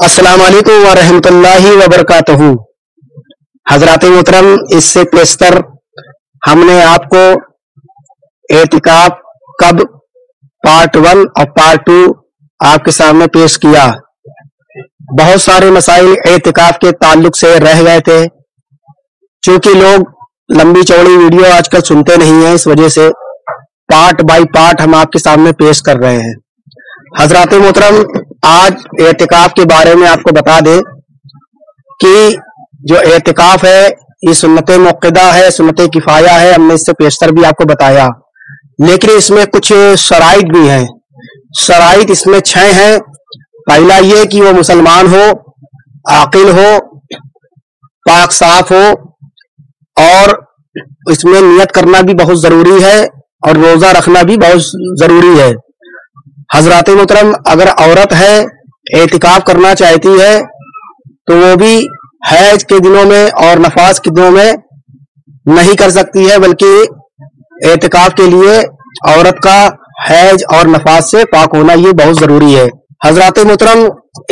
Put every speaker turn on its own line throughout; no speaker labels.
अस्सलाम वालेकुम व रहमतुल्लाहि व बरकातहू। हजरात मोहतरम, इससे पेशतर हमने आपको एतिकाफ कब पार्ट 1 और पार्ट 2 आपके सामने पेश किया। बहुत सारे मसाइल एतिकाफ के ताल्लुक से रह गए थे। चूंकि लोग लंबी चौड़ी वीडियो आजकल सुनते नहीं हैं, इस वजह से पार्ट बाय पार्ट हम आपके सामने पेश कर रहे हैं। हजरात मोहतरम, आज एतिकाफ के बारे में आपको बता दें कि जो एतिकाफ है ये सुन्नत मुक्कदा है, सुन्नत किफाया है। हमने इससे पेशतर भी आपको बताया, लेकिन इसमें कुछ शराइत भी हैं। शराइत इसमें 6 हैं। पहला ये कि वो मुसलमान हो, आकिल हो, पाक साफ हो, और इसमें नियत करना भी बहुत जरूरी है और रोजा रखना भी बहुत जरूरी है। हजरात मोहतरम, अगर औरत है एतिकाफ करना चाहती है तो वो भी हैज के दिनों में और नफास के दिनों में नहीं कर सकती है, बल्कि एतिकाफ के लिए औरत का हैज और नफास से पाक होना ये बहुत जरूरी है। हजरात मोहतरम,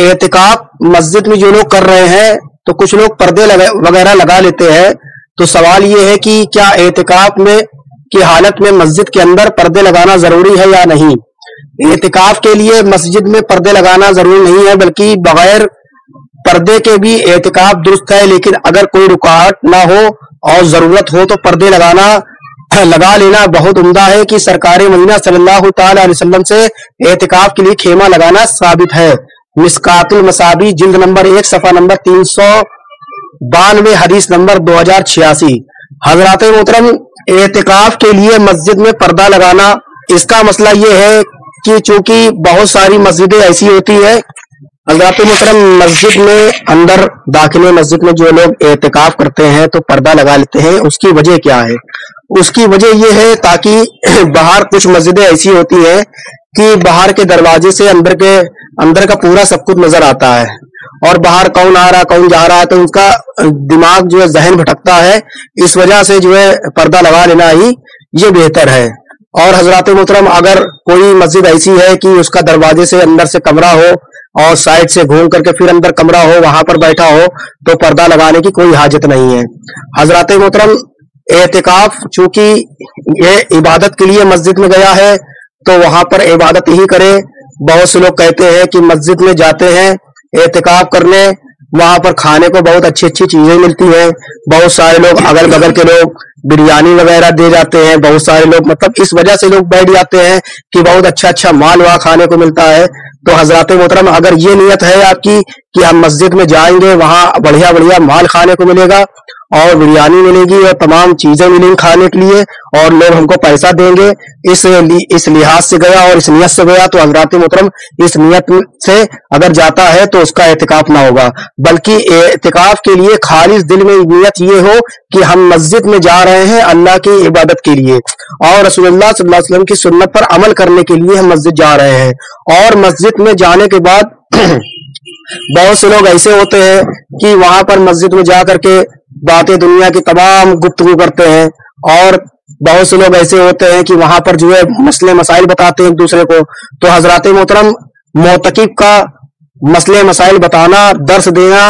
एतिकाफ मस्जिद में जो लोग कर रहे हैं तो कुछ लोग पर्दे वगैरह लगा लेते हैं। तो सवाल ये है कि क्या एतिकाफ में की हालत में मस्जिद के अंदर पर्दे लगाना जरूरी है या नहीं। एतिकाफ के लिए मस्जिद में पर्दे लगाना जरूरी नहीं है, बल्कि बगैर पर्दे के भी एतिकाफ दुरुस्त है। लेकिन अगर कोई रुकावट ना हो और जरूरत हो तो पर्दे लगा लेना बहुत उम्दा है कि सरकार मदीना सल्लल्लाहु तआला अलैहि वसल्लम से एतिकाफ के लिए खेमा लगाना साबित है। मिस्कातुल मसाबी जिल्द नंबर 1 सफा नंबर 392 हदीस नंबर 2086। हजरात मोहतरम, एतिकाफ के लिए मस्जिद में पर्दा लगाना, इसका मसला ये है कि चूंकि बहुत सारी मस्जिदें ऐसी होती है। हजरात मोहतरम, मस्जिद में अंदर दाखिले मस्जिद में जो लोग एतिकाफ करते हैं तो पर्दा लगा लेते हैं। उसकी वजह क्या है? उसकी वजह यह है ताकि बाहर कुछ मस्जिदें ऐसी होती है कि बाहर के दरवाजे से अंदर का पूरा सब कुछ नजर आता है और बाहर कौन आ रहा कौन जा रहा है, तो उनका दिमाग जो है जहन भटकता है। इस वजह से जो है पर्दा लगा लेना ही ये बेहतर है। और हजरात मोहतरम, अगर कोई मस्जिद ऐसी है कि उसका दरवाजे से अंदर से कमरा हो और साइड से घूम करके फिर अंदर कमरा हो, वहां पर बैठा हो, तो पर्दा लगाने की कोई हाजत नहीं है। हजरात मोहतरम, एतिकाफ चूंकि ये इबादत के लिए मस्जिद में गया है तो वहां पर इबादत ही करे। बहुत से लोग कहते हैं कि मस्जिद में जाते हैं एतिकाफ करने, वहां पर खाने को बहुत अच्छी अच्छी चीजें मिलती हैं। बहुत सारे लोग अगल बगल के लोग बिरयानी वगैरह दे जाते हैं। बहुत सारे लोग मतलब इस वजह से लोग बैठ जाते हैं कि बहुत अच्छा अच्छा माल वहां खाने को मिलता है। तो हजरात मोहतरम, अगर ये नियत है आपकी कि हम मस्जिद में जाएंगे, वहां बढ़िया बढ़िया माल खाने को मिलेगा और बिरयानी मिलेगी और तमाम चीजें मिलेंगी खाने के लिए और लोग हमको पैसा देंगे, इस लिहाज से गया और इस नियत से गया, तो हजरात मोहतरम इस नियत से अगर जाता है तो उसका एतिकाफ ना होगा। बल्कि एतिकाफ के लिए खालिस दिल में नियत ये हो कि हम मस्जिद में जा रहे हैं अल्लाह की इबादत के लिए और रसूलुल्लाह सल्लल्लाहु अलैहि वसल्लम की सुन्नत पर अमल करने के लिए हम मस्जिद जा रहे हैं। और मस्जिद में जाने के बाद बहुत से लोग ऐसे होते हैं कि वहां पर मस्जिद में जा करके बातें दुनिया की तमाम गुफ्तगू करते हैं। और बहुत से लोग ऐसे होते हैं कि वहां पर जो है मसले मसाइल बताते हैं एक दूसरे को। तो हजरात मोहतरम, मोतकिफ का मसले मसाइल बताना, दर्स देना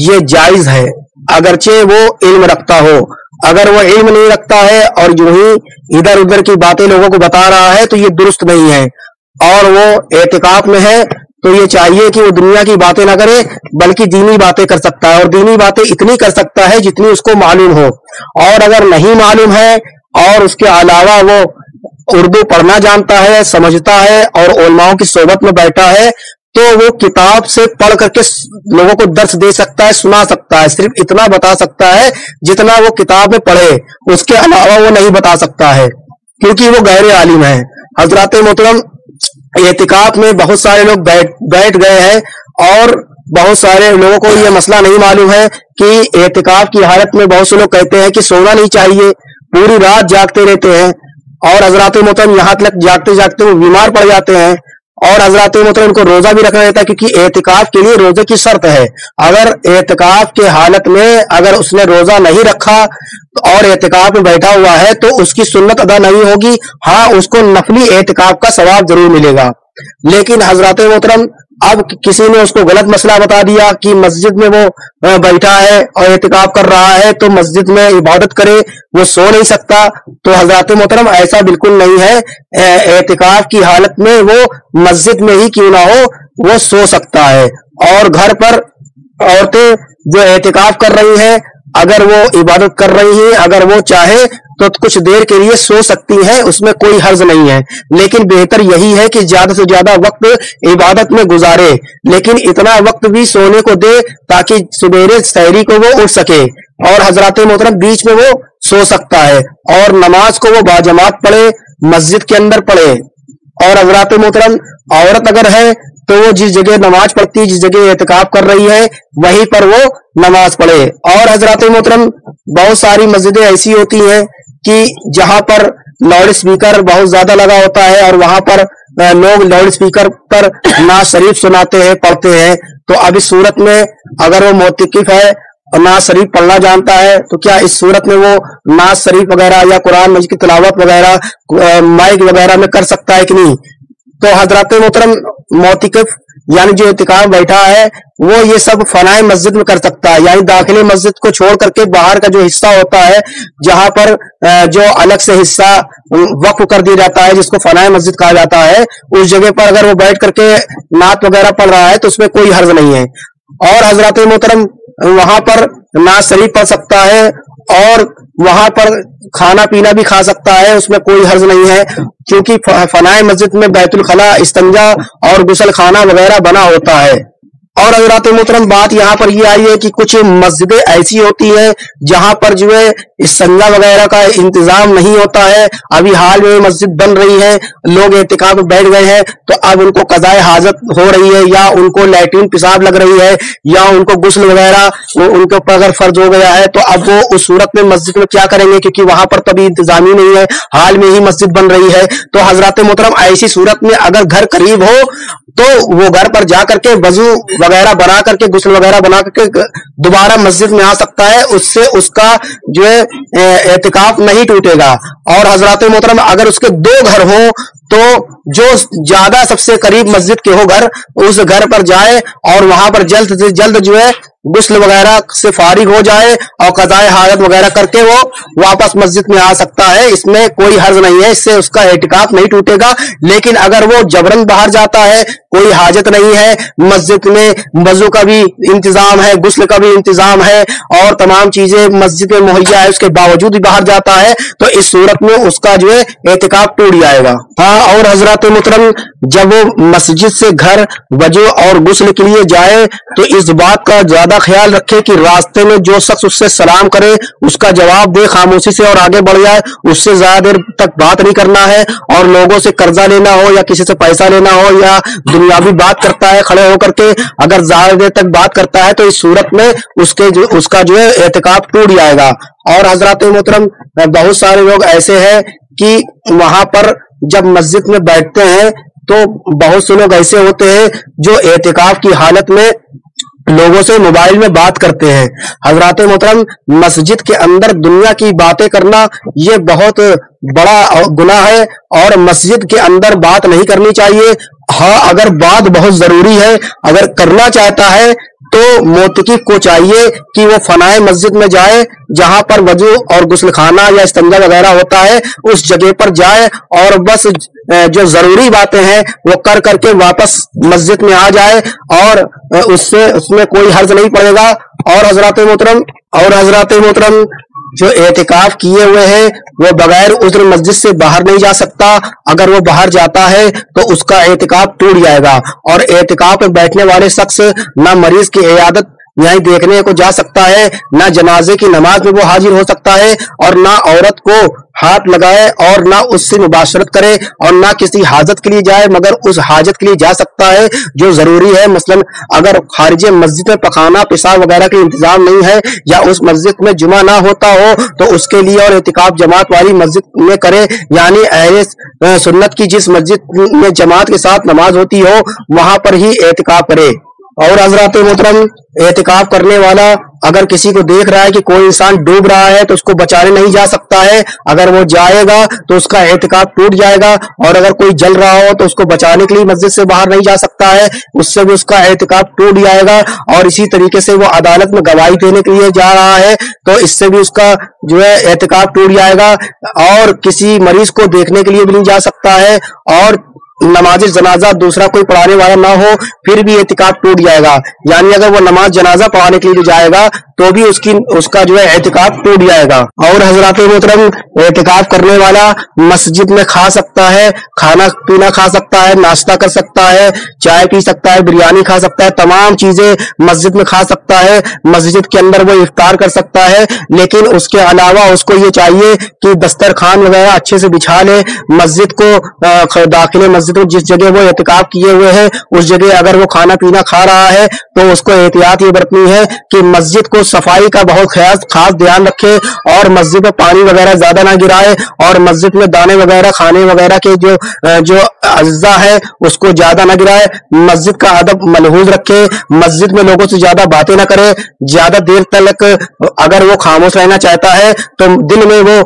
ये जायज है, अगरचे वो इल्म रखता हो। अगर वो इल्म नहीं रखता है और जो ही इधर उधर की बातें लोगों को बता रहा है तो ये दुरुस्त नहीं है। और वो एतिकाफ में है तो ये चाहिए कि वो दुनिया की बातें ना करे, बल्कि दीनी बातें कर सकता है। और दीनी बातें इतनी कर सकता है जितनी उसको मालूम हो। और अगर नहीं मालूम है और उसके अलावा वो उर्दू पढ़ना जानता है, समझता है और उलमाओं की सोबत में बैठा है, तो वो किताब से पढ़ करके लोगों को दर्स दे सकता है, सुना सकता है। सिर्फ इतना बता सकता है जितना वो किताब में पढ़े, उसके अलावा वो नहीं बता सकता है, क्योंकि वो गैर आलिम है। हजरात मोहतरम, एतिकाफ में बहुत सारे लोग बैठ गए हैं और बहुत सारे लोगों को ये मसला नहीं मालूम है कि एतिकाफ की हालत में बहुत से लोग कहते हैं कि सोना नहीं चाहिए, पूरी रात जागते रहते हैं। और हजरात मोहतरम, यहाँ तक जागते जागते वो बीमार पड़ जाते हैं। और हजरात मोहतरम, उनको रोजा भी रखना रहता है, क्योंकि एतिकाफ के लिए रोजे की शर्त है। अगर एतिकाफ के हालत में अगर उसने रोजा नहीं रखा और एतिकाफ में बैठा हुआ है तो उसकी सुन्नत अदा नहीं होगी। हाँ, उसको नफली एतिकाफ का सवाब जरूर मिलेगा। लेकिन हजरात मोहतरम, اب किसी ने उसको गलत मसला बता दिया कि मस्जिद में वो बैठा है और एतिकाफ कर रहा है तो मस्जिद में इबादत करे, वो सो नहीं सकता। तो हजरत मोहतरम ऐसा बिल्कुल नहीं है। एतिकाफ की हालत में वो मस्जिद में ही क्यों ना हो वो सो सकता है। और घर पर औरतें जो एतिकाफ कर रही हैं, अगर वो इबादत कर रही हैं, अगर वो चाहे तो कुछ देर के लिए सो सकती हैं, उसमें कोई हर्ज नहीं है। लेकिन बेहतर यही है कि ज्यादा से ज्यादा वक्त इबादत में गुजारे, लेकिन इतना वक्त भी सोने को दे ताकि सवेरे सहरी को वो उठ सके। और हजरत मोहतरम बीच में वो सो सकता है और नमाज को वो बाजमात पढ़े, मस्जिद के अंदर पढ़े। और हजरत मोहतरम औरत अगर है तो वो जिस जगह नमाज पढ़ती है, जिस जगह एतिकाफ कर रही है, वहीं पर वो नमाज पढ़े। और हजरत मोहतरम बहुत सारी मस्जिदें ऐसी होती हैं कि जहां पर लाउड स्पीकर बहुत ज्यादा लगा होता है और वहां पर लोग लाउड स्पीकर पर नाज शरीफ सुनाते हैं, पढ़ते हैं। तो अब इस सूरत में अगर वो मोतिकिफ है और नाज शरीफ पढ़ना जानता है तो क्या इस सूरत में वो नाज शरीफ वगैरह या कुरान मजीद की तिलावत वगैरह माइक वगैरह में कर सकता है कि नहीं? तो हजरत मोहतरम मोतिकिफ यानी जो इतिकाफ बैठा है वो ये सब फनाए मस्जिद में कर सकता है, यानी दाखिली मस्जिद को छोड़ करके बाहर का जो हिस्सा होता है, जहां पर जो अलग से हिस्सा वक्फ कर दिया जाता है, जिसको फनाए मस्जिद कहा जाता है, उस जगह पर अगर वो बैठ करके नात वगैरह पढ़ रहा है तो उसमें कोई हर्ज नहीं है। और हजरत मोहतरम वहां पर नाज शरीफ पढ़ सकता है और वहां पर खाना पीना भी खा सकता है, उसमें कोई हर्ज नहीं है, क्योंकि फनाए मस्जिद में बैतुल खला, इस्तंजा और गुसल खाना वगैरह बना होता है। और हजरत मोहतरम बात यहाँ पर ये आई है कि कुछ मस्जिदें ऐसी होती है जहां पर जो है इस्तंजा वगैरह का इंतजाम नहीं होता है। अभी हाल में मस्जिद बन रही है, लोग एतिकाफ में बैठ गए हैं, तो अब उनको कज़ाए हाजत हो रही है, या उनको लैट्रिन पेशाब लग रही है, या उनको गुस्ल वगैरह उनके ऊपर अगर फर्ज हो गया है, तो अब वो उस सूरत में मस्जिद में क्या करेंगे, क्योंकि वहां पर तभी इंतजाम ही नहीं है, हाल में ही मस्जिद बन रही है। तो हजरत मोहतरम ऐसी सूरत में अगर घर करीब हो तो वो घर पर जा करके वजू वगैरह बना करके, गुस्ल वगैरह बना करके दोबारा मस्जिद में आ सकता है, उससे उसका जो है एतिकाफ नहीं टूटेगा। और हजरत मोहतरम अगर उसके दो घर हो तो जो ज्यादा सबसे करीब मस्जिद के हो घर, उस घर पर जाए और वहां पर जल्द से जल्द जो है गुस्ल वगैरह से फारिग हो जाए और कज़ाए हाजत वगैरह करके वो वापस मस्जिद में आ सकता है, इसमें कोई हर्ज नहीं है, इससे उसका एतिकाफ नहीं टूटेगा। लेकिन अगर वो जबरन बाहर जाता है, कोई हाजत नहीं है, मस्जिद में वजू का भी इंतजाम है, गुस्ल का भी इंतजाम है और तमाम चीजें मस्जिद में मुहैया है, उसके बावजूद भी बाहर जाता है, तो इस सूरत में उसका जो है एतिकाफ टूट जाएगा। हाँ, और हजरत मोहतरम जब वो मस्जिद से घर वजू और गुस्ल के लिए जाए तो इस बात का ज्यादा ख्याल रखे कि रास्ते में जो शख्स उससे सलाम करे उसका जवाब दे खामोशी से और आगे बढ़ जाए, उससे ज्यादा देर तक बात नहीं करना है। और लोगों से कर्जा लेना हो या किसी से पैसा लेना हो या दुनियावी बात करता है खड़े होकर के, अगर ज्यादा देर तक बात करता है तो इस सूरत में उसका जो है एतिकाफ टूट जाएगा। और हजरत मोहतरम बहुत सारे लोग ऐसे हैं कि वहां पर जब मस्जिद में बैठते हैं तो बहुत से लोग ऐसे होते हैं जो एतिकाफ की हालत में लोगों से मोबाइल में बात करते हैं। हजरत मोहतरम मस्जिद के अंदर दुनिया की बातें करना ये बहुत बड़ा गुनाह है और मस्जिद के अंदर बात नहीं करनी चाहिए। हाँ, अगर बात बहुत जरूरी है, अगर करना चाहता है तो मोतिकिफ को चाहिए कि वो फनाए मस्जिद में जाए, जहां पर वजू और गुस्ल खाना या इस्तंजा वगैरह होता है, उस जगह पर जाए और बस जो जरूरी बातें हैं वो कर करके वापस मस्जिद में आ जाए और उसमें कोई हर्ज नहीं पड़ेगा। और हजरत मोहतरम जो एतिकाफ किए हुए हैं वो बगैर उज़्र मस्जिद से बाहर नहीं जा सकता, अगर वो बाहर जाता है तो उसका एतिकाफ टूट जाएगा। और एतिकाफ में बैठने वाले शख्स ना मरीज की इयादत यहीं देखने को जा सकता है, ना जनाजे की नमाज में वो हाजिर हो सकता है, और ना औरत को हाथ लगाए और ना उससे मुबाशरत करे और ना किसी हाजत के लिए जाए, मगर उस हाजत के लिए जा सकता है जो जरूरी है। मसलन अगर खारिज मस्जिद में पखाना पेशाब वगैरह के इंतजाम नहीं है या उस मस्जिद में जुमा ना होता हो तो उसके लिए और एतिकाफ जमात वाली मस्जिद में करे, यानी अहले सुन्नत की जिस मस्जिद में जमात के साथ नमाज होती हो वहां पर ही एतिकाफ करे। और हजरत मोहतरम एतिकाफ करने वाला اگر کسی کو دیکھ رہا ہے کہ کوئی انسان ڈوب رہا ہے تو اس کو بچانے نہیں جا سکتا ہے، اگر وہ جائے گا تو اس کا اعتکاف ٹوٹ جائے گا، اور اگر کوئی جل رہا ہو تو اس کو بچانے کے لیے مسجد سے باہر نہیں جا سکتا ہے، اس سے بھی اس کا اعتکاف ٹوٹ جائے گا۔ اور اسی طریقے سے وہ عدالت میں گواہی دینے کے لیے جا رہا ہے تو اس سے بھی اس کا جو ہے اعتکاف ٹوٹ جائے گا، اور کسی مریض کو دیکھنے کے لیے بھی نہیں جا سکتا ہے، اور نماز جنازہ دوسرا کوئی پڑھانے والا نہ ہو پھر بھی اعتکاف ٹوٹ جائے گا، یعنی اگر وہ نماز جنازہ پڑھانے کے لیے بھی جائے گا تو بھی اس کا جو ہے اعتکاف ٹوٹ جائے گا۔ اور حضرات محترم، اعتکاف کرنے والا مسجد میں کھا سکتا ہے، کھانا پینا کھا سکتا ہے، ناشتہ کر سکتا ہے، چائے پی سکتا ہے، بریانی کھا سکتا ہے، تمام چیزیں مسجد میں کھا سکتا ہے، مسجد کے اندر وہ افطار کر سکتا ہے، لیکن اس کے علاوہ اس کو یہ چاہیے کہ دسترخوان وغیرہ اچھے سے بچھا لے۔ مسجد کو داخل مسجد کو جس جگہ وہ اعتکاف کیے ہوئے ہیں اس جگہ اگر وہ کھانا پینا کھا رہا ہے تو اس کو احتیاط یہ برتنی ہے کہ مسجد کو صفائی کا بہت خاص دھیان رکھے، اور مسجد میں پانی وغیرہ زیادہ نہ گرائے، اور مسجد میں دانے وغیرہ کھانے وغیرہ کے جو اجزاء ہے اس کو زیادہ نہ گرائے، مسجد کا ادب ملحوظ رکھے، مسجد میں لوگوں سے زیادہ باتیں نہ کرے، زیادہ دیر تک اگر وہ خاموش رہنا چاہتا ہے تو دن میں وہ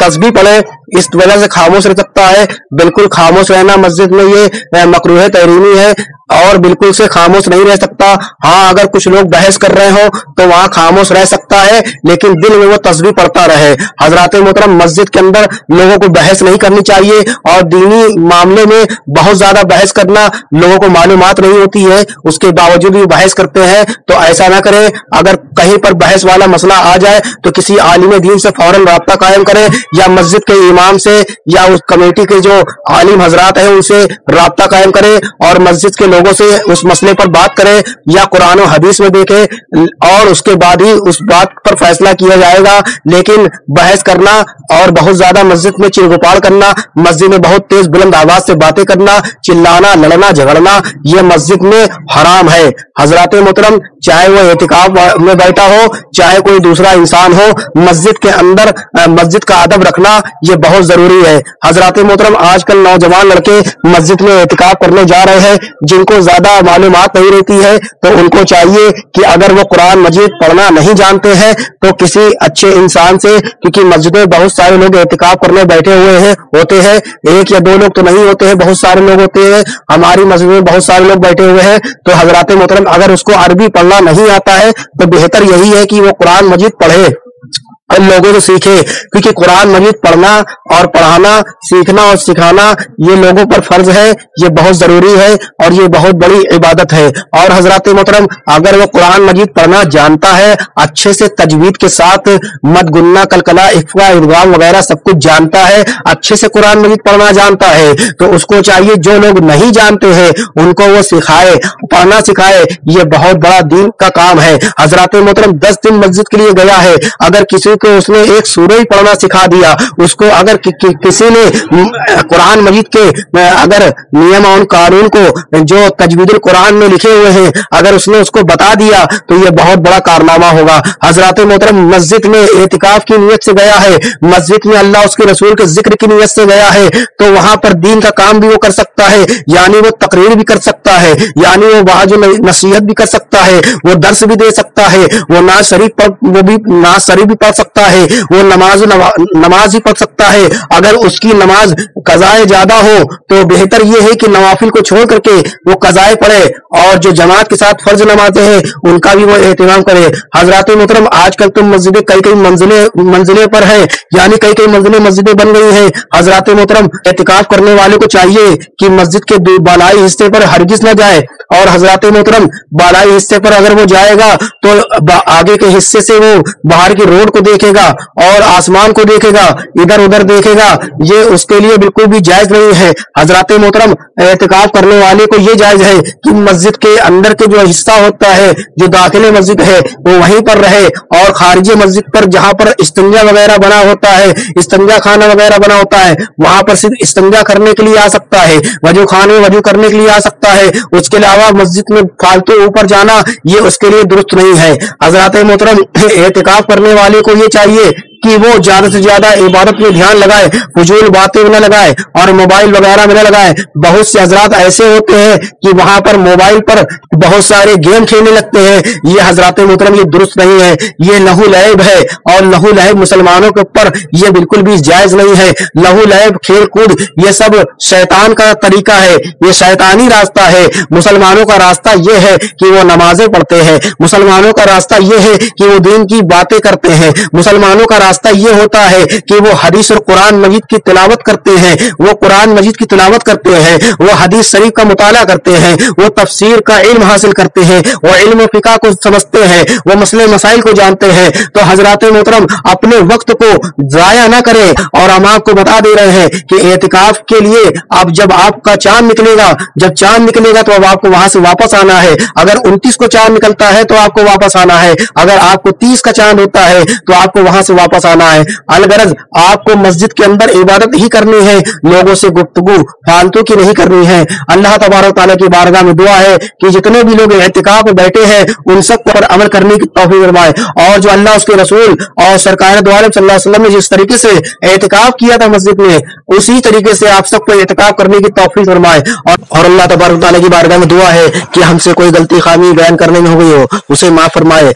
تسبیح پڑھے، اس وجہ سے خاموش رہ سکتا ہے۔ بالکل خاموش رہنا مسجد میں یہ مکروہ تحریمی ہے، اور بالکل سے خاموش نہیں رہ سکتا۔ ہاں اگر کچھ لوگ بحث کر رہے ہوں تو وہاں خاموش رہ سکتا ہے، لیکن دن میں وہ تسبیح پڑھتا رہے۔ حضرات محترم، مسجد کے اندر لوگوں کو بحث نہیں کرنی چاہیے، اور دینی معاملے میں بہت زیادہ بحث کرنا، لوگوں کو معلومات نہیں ہوتی ہے اس کے باوجود بھی بحث کرتے ہیں، تو ایسا نہ کرے۔ اگر کہیں پر بحث والا مسئلہ آ جائے تو کسی عالم دین سے فوراً رابطہ قائم کرے، یا مسجد کے امام سے یا اس کمیٹی کے جو عالم حضرات ہیں ان سے رابطہ قائم کرے، اور مسجد کے لوگوں سے اس مسئلے پر بات کرے، یا قرآن و حدیث میں دیکھے، اور اس کے بعد ہی اس بات پر فیصلہ کیا جائے گا۔ لیکن بحث کرنا اور بہت زیادہ مسجد میں چیخ کرنا، مسجد میں بہت تیز بلند آواز سے باتیں کرنا، چلانا، لڑنا جھگڑنا، یہ مسجد میں حرام ہے۔ حضرات محترم، چاہے وہ اعتکاف میں بیٹھا ہو، چاہے کوئی دوسرا انسان ہو، مسجد کے اندر مسجد کا ادب رکھنا یہ بہت ضروری ہے۔ حضرات محترم، آج کل نوجوان لڑکے مسجد میں اعتکاف کرنے جا رہے ہیں، جن کو زیادہ معلومات نہیں رہتی ہے، تو ان کو چاہیے کہ اگر وہ قرآن مجید پڑھنا نہیں جانتے ہیں تو کسی اچھے انسان سے، کیونکہ مسجد میں بہت سارے لوگ اعتکاف کرنے بیٹھے ہوئے ہوتے ہیں، ایک یا دو لوگ تو نہیں ہوتے ہیں، بہت سارے لوگ ہوتے ہیں، ہماری مسجد میں بہت سارے لوگ بیٹھے ہوئے ہیں۔ تو حضرات محترم، اگر اس کو عربی پڑھنا نہیں آتا ہے تو بہتر یہی ہے کہ وہ قرآن مجید پڑھے اور لوگوں سے سیکھے، کیونکہ قرآن مجید پڑھنا اور پڑھانا، سیکھنا اور سکھانا یہ لوگوں پر فرض ہے، یہ بہت ضروری ہے، اور یہ بہت بڑی عبادت ہے۔ اور حضرات محترم، اگر وہ قرآن مجید پڑھنا جانتا ہے، اچھے سے تجوید کے ساتھ مد گنہ کلکلا اخفا ادغام وغیرہ سب کچھ جانتا ہے، اچھے سے قرآن مجید پڑھنا جانتا ہے، تو اس کو چاہیے جو لوگ نہیں جانتے ہیں ان کو وہ سکھائے، پڑھنا سکھائے، یہ بہت بڑا دین کا کام ہے۔ حضرات محترم، 10 دن مسجد کے لیے گیا ہے، اگر کسی کو اس نے ایک سورہ ہی پڑھنا سکھا دیا، اس کو اگر کسی نے قرآن مجید کے اگر نیم اور قانون کو جو تجوید القرآن میں لکھے ہوئے ہیں اگر اس نے اس کو بتا دیا تو یہ بہت بڑا کارنامہ ہوگا۔ حضرات محترم، مسجد میں اعتکاف کی نیت سے گیا ہے، مسجد میں اللہ اس کے رسول کے ذکر کی نیت سے گیا ہے، تو وہاں پر دین کا کام بھی وہ کر سکتا ہے، یعنی وہ تقریر بھی کر سکتا ہے، یعنی وہ وہاں جو نصیحت بھی کر سکتا ہے، وہ درس بھی دے سکتا ہے، وہ نعت شریف بھی پڑھ سکتا ہے، وہ نماز ہی پڑھ سکتا ہے۔ اگر اس کی نماز قضائے زیادہ ہو تو بہتر یہ ہے کہ نوافل کو چھوڑ کر کے وہ قضائے پڑھے، اور جو جماعت کے ساتھ فرض نمازیں ہیں ان کا بھی وہ اہتمام کرے۔ حضرات محترم، آج کل تو مسجدیں کئی منزلیں پر ہیں، یعنی کئی منزلیں مسجدیں بن گئی ہیں۔ حضرات محترم، اعتکاف کرنے والے کو چاہیے کہ مسجد کے بالائی حصے پر ہرگز نہ جائے، اور حضرات محترم، بالائی حصے پر اگر وہ جائے گا تو آگے کے حصے سے وہ باہر کی روڈ کو دیکھے گا اور آسمان کو دیکھے گا، ادھر ادھر دیکھے گا، یہ اس کے لیے بالکل بھی جائز نہیں ہے۔ حضرات محترم، اعتکاف کرنے والے کو یہ جائز ہے کہ مسجد کے اندر کے جو حصہ ہوتا ہے، جو داخل مسجد ہے، وہ وہیں پر رہے، اور خارجی مسجد پر جہاں پر استنجا وغیرہ بنا ہوتا ہے، استنجا خانہ وغیرہ بنا ہوتا ہے، وہاں پر صرف استنجا کرنے کے لیے آ سکتا ہے، وضو خانے وضو کرنے کے لیے آ سکتا ہے، اس کے علاوہ مسجد میں فالتو اوپر جانا یہ اس کے لیے درست نہیں ہے۔ حضرات محترم، اعتکاف کرنے والے کو یہ چاہیے کہ وہ زیادہ سے زیادہ عبادت میں دھیان لگائے, فضول باتیں نہ لگائے اور موبائل وغیرہ میں نہ لگائے. بہت سے حضرات ایسے ہوتے ہیں کہ وہاں پر موبائل پر بہت سارے گیم کھیلنے لگتے ہیں. یہ حضرات محترم یہ درست نہیں ہے, یہ لہو لعب ہے, اور لہو لعب مسلمانوں کے اوپر یہ بالکل بھی جائز نہیں ہے. لہو لعب کھیل کود یہ سب شیطان کا طریقہ ہے, یہ شیطانی راستہ ہے. مسلمانوں کا راستہ یہ ہے کہ وہ نمازیں پڑھتے ہیں, مسلمانوں کا راستہ یہ ہے کہ وہ دین کی باتیں کرتے ہیں, مسلمانوں کا راستہ یہ ہوتا ہے کہ وہ حدیث اور قرآن مجید کی تلاوت کرتے ہیں, وہ قرآن مجید کی تلاوت کرتے ہیں, وہ حدیث شریف کا مطالعہ کرتے ہیں, وہ تفسیر کا علم حاصل کرتے ہیں, وہ علم و فقہ کو سمجھتے ہیں, وہ مسئلے مسائل کو جانتے ہیں. تو حضرات محترم اپنے وقت کو ضائع نہ کریں, اور ہم آپ کو بتا دے رہے ہیں کہ اعتکاف کے لیے اب جب آپ کا چاند نکلے گا, جب چاند نکلے گا تو اب آپ کو وہاں سے واپس آنا ہے. اگر 29 کو چاند نکلتا ہے تو آپ کو واپس آنا ہے, اگر آپ کو 30 کا چاند ہوتا ہے تو آپ کو وہاں سے واپس آنا ہے. الغرض آپ کو مسجد کے اندر عبادت ہی کرنی ہے, لوگوں سے گفتگو فالتو کی نہیں کرنی ہے. اللہ تبارک تعالیٰ کی بارگاہ میں دعا ہے کہ جتنے بھی لوگ اعتکاف میں بیٹھے ہیں ان سب پر عمل کرنے کی توفیق فرمائے, اور جو اللہ اس کے رسول اور سرکار دو عالم صلی اللہ علیہ وسلم نے جس طریقے سے اعتکاف کیا تھا مسجد میں, اسی طریقے سے آپ سب کو اعتکاف کرنے کی توفیق فرمائے. اور اللہ تبارک تعالیٰ کی بارگاہ میں دعا ہے کہ ہم سے کوئی غلطی خامی بیان کرنے میں ہو گئی ہو اسے معاف فرمائے.